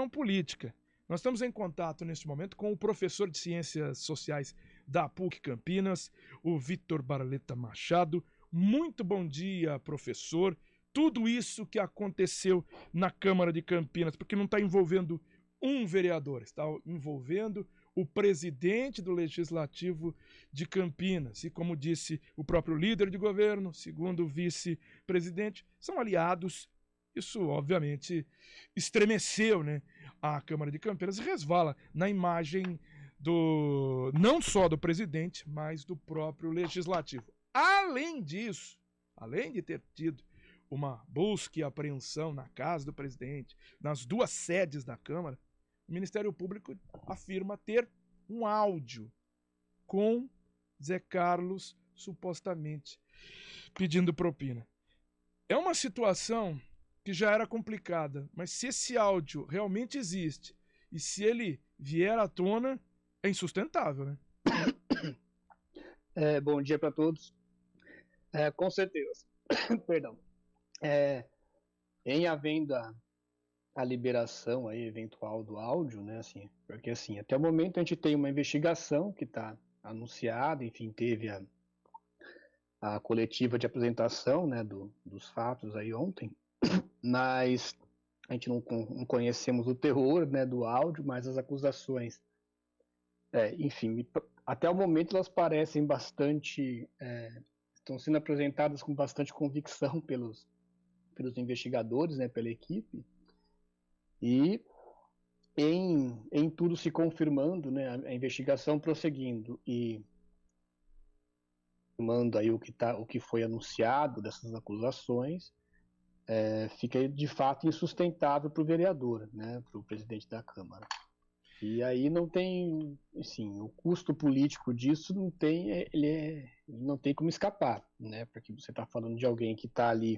questão política. Nós estamos em contato neste momento com o professor de Ciências Sociais da PUC Campinas, o Vitor Barleta Machado. Muito bom dia, professor. Tudo isso que aconteceu na Câmara de Campinas, porque não está envolvendo um vereador, está envolvendo o presidente do Legislativo de Campinas. E como disse o próprio líder de governo, segundo o vice-presidente, são aliados. Isso, obviamente, estremeceu, né, a Câmara de Campinas e resvala na imagem não só do presidente, mas do próprio Legislativo. Além disso, além de ter tido uma busca e apreensão na casa do presidente, nas duas sedes da Câmara, o Ministério Público afirma ter um áudio com Zé Carlos supostamente pedindo propina. É uma situação que já era complicada, mas se esse áudio realmente existe e se ele vier à tona, é insustentável, né? Bom dia para todos. Com certeza. Perdão. Em havendo a liberação aí eventual do áudio, né, assim, porque assim, até o momento a gente tem uma investigação que está anunciada, enfim, teve a coletiva de apresentação, né, dos fatos aí ontem, mas a gente não conhecemos o teor, né, do áudio, mas as acusações, enfim, até o momento elas parecem bastante, estão sendo apresentadas com bastante convicção pelos investigadores, né, pela equipe, e em tudo se confirmando, né, a investigação prosseguindo e confirmando aí o que foi anunciado dessas acusações, fica de fato insustentável para o vereador, né, para o presidente da Câmara. E aí não tem, assim, o custo político disso não tem, ele não tem como escapar, né, porque você está falando de alguém que está ali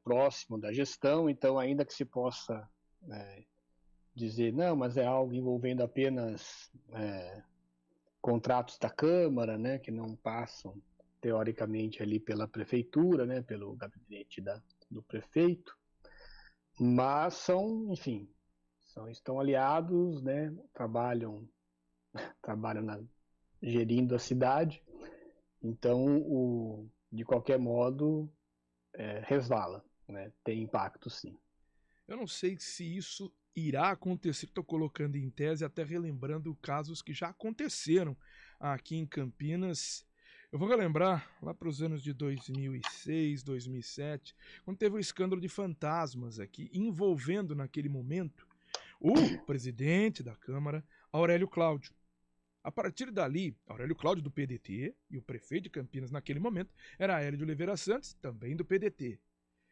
próximo da gestão, então ainda que se possa dizer, não, mas é algo envolvendo apenas contratos da Câmara, né, que não passam teoricamente ali pela prefeitura, né, pelo gabinete do prefeito, mas são, enfim, estão aliados, né, trabalham gerindo a cidade, então de qualquer modo resvala, né, tem impacto sim. Eu não sei se isso irá acontecer, estou colocando em tese, até relembrando casos que já aconteceram aqui em Campinas. Eu vou relembrar lá para os anos de 2006, 2007, quando teve o escândalo de fantasmas aqui, envolvendo naquele momento o presidente da Câmara, Aurélio Cláudio. A partir dali, Aurélio Cláudio do PDT e o prefeito de Campinas naquele momento era Hélio de Oliveira Santos, também do PDT.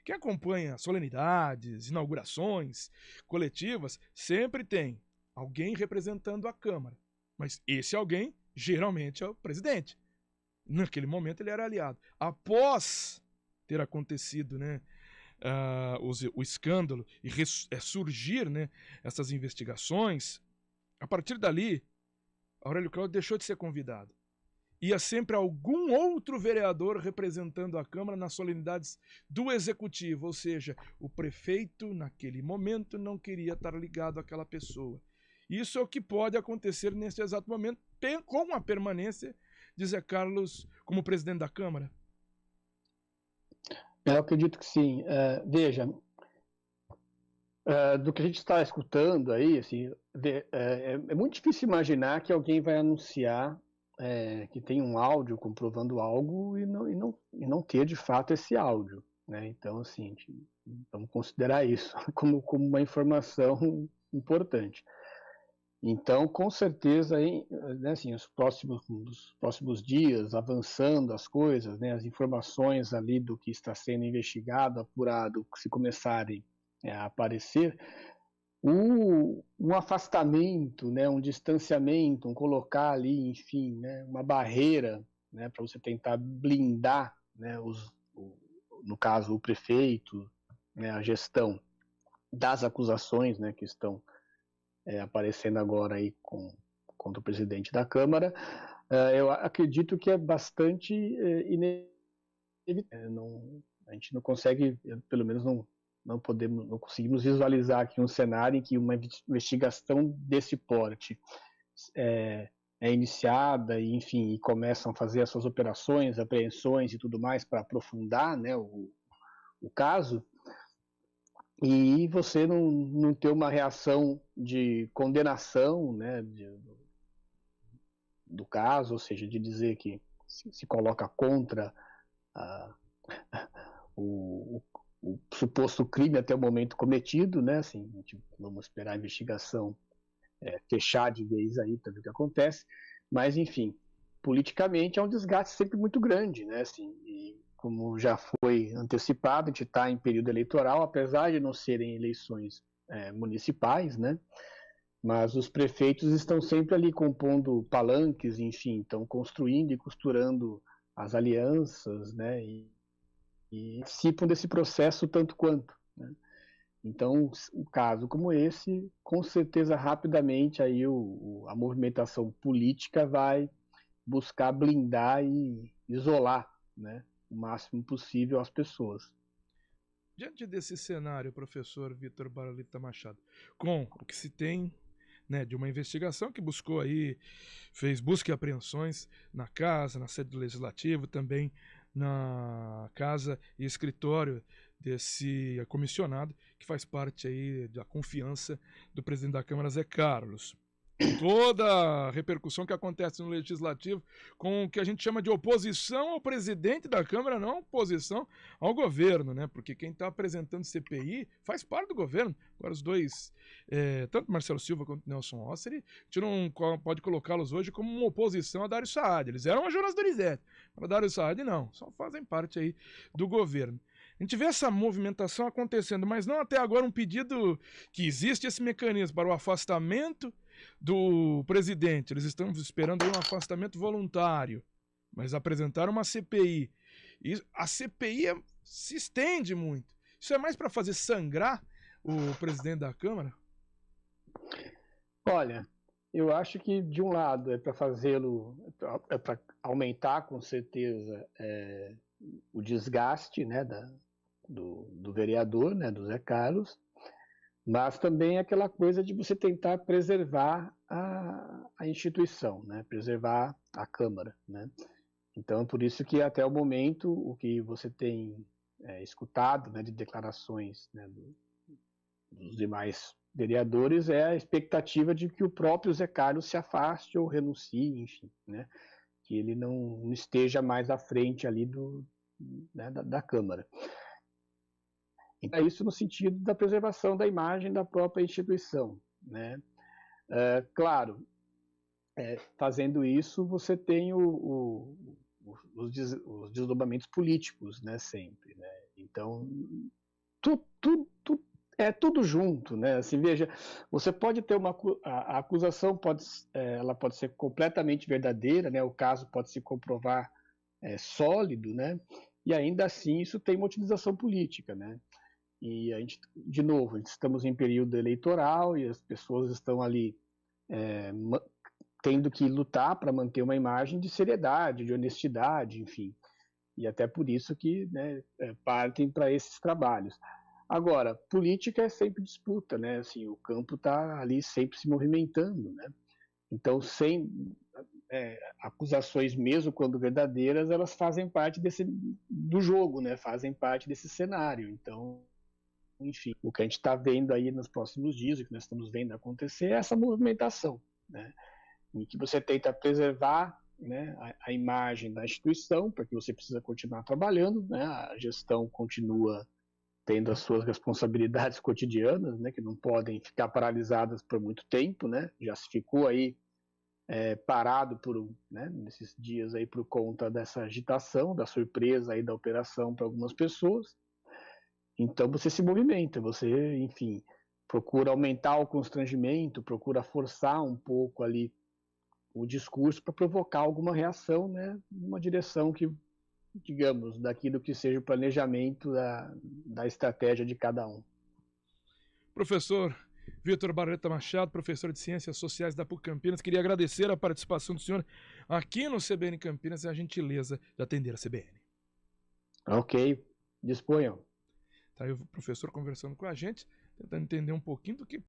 Quem acompanha solenidades, inaugurações, coletivas, sempre tem alguém representando a Câmara. Mas esse alguém, geralmente, é o presidente. Naquele momento ele era aliado. Após ter acontecido, né, o escândalo e surgir, né, essas investigações, a partir dali, Aurélio Cláudio deixou de ser convidado. Ia sempre algum outro vereador representando a Câmara nas solenidades do Executivo, ou seja, o prefeito, naquele momento, não queria estar ligado àquela pessoa. Isso é o que pode acontecer neste exato momento, com a permanência de Zé Carlos como presidente da Câmara. Eu acredito que sim. Veja, do que a gente está escutando aí, assim, é muito difícil imaginar que alguém vai anunciar que tem um áudio comprovando algo e não ter de fato esse áudio, né? Então, assim, vamos considerar isso como uma informação importante. Então, com certeza, né, assim, os próximos dias, avançando as coisas, né, as informações ali do que está sendo investigado, apurado, se começarem a aparecer, um afastamento, né, um distanciamento, colocar ali, enfim, né, uma barreira, né, para você tentar blindar, né, no caso, o prefeito, né, a gestão das acusações, né, que estão aparecendo agora aí contra o presidente da Câmara, eu acredito que é bastante inevitável. A gente não consegue, pelo menos não conseguimos visualizar aqui um cenário em que uma investigação desse porte é iniciada, e, enfim, e começam a fazer as suas operações, apreensões e tudo mais para aprofundar, né, o caso, e você não ter uma reação de condenação, né, do caso, ou seja, de dizer que se coloca contra o suposto crime até o momento cometido, né, assim, vamos esperar a investigação fechar de vez aí para ver o que acontece, mas enfim, politicamente é um desgaste sempre muito grande, né, assim, e como já foi antecipado, a gente está em período eleitoral, apesar de não serem eleições municipais, né, mas os prefeitos estão sempre ali compondo palanques, enfim, estão construindo e costurando as alianças, né, e participam desse processo tanto quanto, né? Então, um caso como esse, com certeza, rapidamente aí a movimentação política vai buscar blindar e isolar, né, o máximo possível as pessoas. Diante desse cenário, professor Vitor Baralita Machado, com o que se tem, né, de uma investigação que buscou aí, fez busca e apreensões na casa, na sede do Legislativo, também na casa e escritório desse comissionado, que faz parte aí da confiança do presidente da Câmara, Zé Carlos. Toda a repercussão que acontece no Legislativo com o que a gente chama de oposição ao presidente da Câmara, não oposição ao governo, né? Porque quem está apresentando CPI faz parte do governo. Agora os dois, tanto Marcelo Silva quanto Nelson Osseri, a gente não pode colocá-los hoje como uma oposição a Dário Saad. Eles eram a Jonas Donizete, para Dário Saad não, só fazem parte aí do governo. A gente vê essa movimentação acontecendo, mas não até agora um pedido que existe esse mecanismo para o afastamento do presidente. Eles estão esperando aí um afastamento voluntário, mas apresentaram uma CPI. E a CPI se estende muito. Isso é mais para fazer sangrar o presidente da Câmara? Olha, eu acho que de um lado é para fazê-lo, é para aumentar com certeza o desgaste, né, do vereador, né, do Zé Carlos, mas também aquela coisa de você tentar preservar a instituição, né, preservar a Câmara, né. Então, por isso que até o momento o que você tem escutado, né, de declarações, né, dos demais vereadores é a expectativa de que o próprio Zé Carlos se afaste ou renuncie, enfim, né, que ele não esteja mais à frente ali né, da Câmara. Então, é isso no sentido da preservação da imagem da própria instituição, né? Claro, fazendo isso, você tem os desdobramentos políticos, né, sempre, né? Então, é tudo junto, né? Assim, veja, você pode ter a acusação ela pode ser completamente verdadeira, né? O caso pode se comprovar sólido, né? E ainda assim isso tem uma utilização política, né? E a gente, de novo, estamos em período eleitoral e as pessoas estão ali tendo que lutar para manter uma imagem de seriedade, de honestidade, enfim. E até por isso que, né, partem para esses trabalhos. Agora, política é sempre disputa, né? Assim, o campo está ali sempre se movimentando, né? Então, sem acusações, mesmo quando verdadeiras, elas fazem parte do jogo, né? Fazem parte desse cenário. Então, enfim, o que a gente está vendo aí nos próximos dias, o que nós estamos vendo acontecer, é essa movimentação, né? Em que você tenta preservar, né, a imagem da instituição, porque você precisa continuar trabalhando, né? A gestão continua tendo as suas responsabilidades cotidianas, né, que não podem ficar paralisadas por muito tempo, né? Já se ficou aí parado né, nesses dias aí por conta dessa agitação, da surpresa aí da operação para algumas pessoas. Então você se movimenta, você, enfim, procura aumentar o constrangimento, procura forçar um pouco ali o discurso para provocar alguma reação, né, numa direção que, digamos, daquilo que seja o planejamento da estratégia de cada um. Professor Vitor Baralita Machado, professor de Ciências Sociais da PUC Campinas, queria agradecer a participação do senhor aqui no CBN Campinas e a gentileza de atender a CBN. Ok, disponham. Tá aí o professor conversando com a gente, tentando entender um pouquinho do que